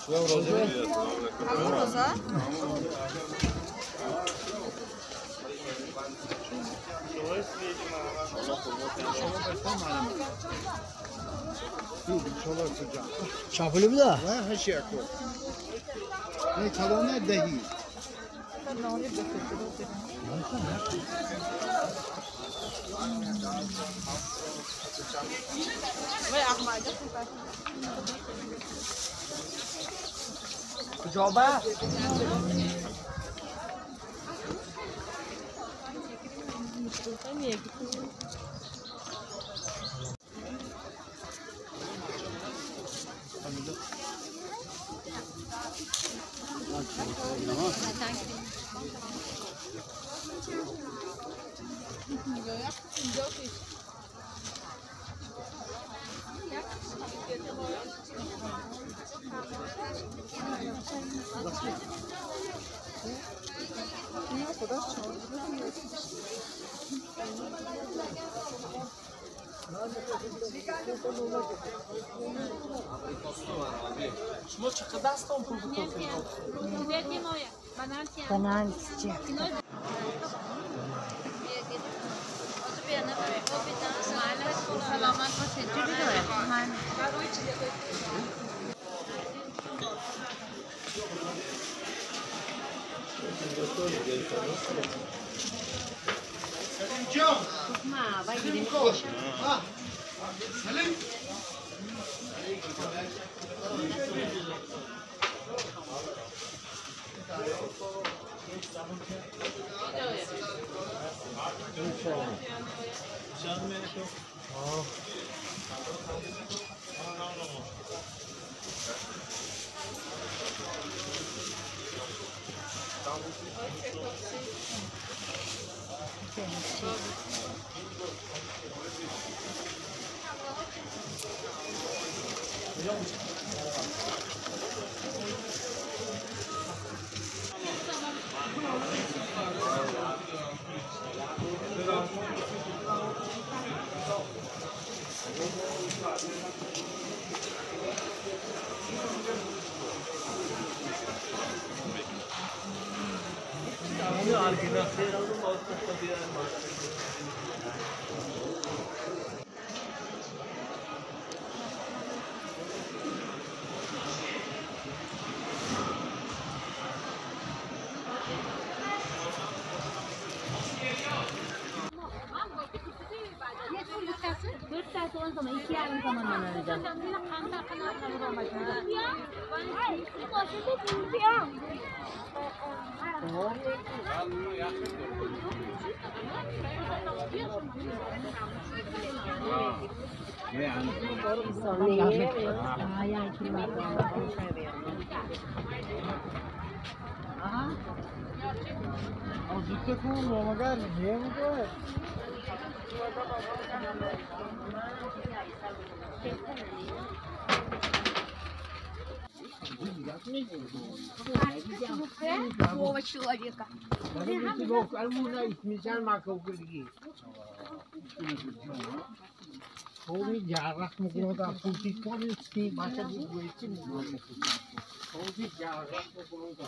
شو روزه میاد همون روزه شافلی بوده؟ و هشی اکو نه کلانه دهی وای احمد کجابه؟ شما چقدر دستان پول بکنید؟ Bananski. سلامت باشید چی داره؟ من ما باید Azıcık mı mamagar niye mi böyle? Нового человека. Kovi jarrak mukul da putih kovi sti masa di gue itu mukul. Kovi jarrak mukul da.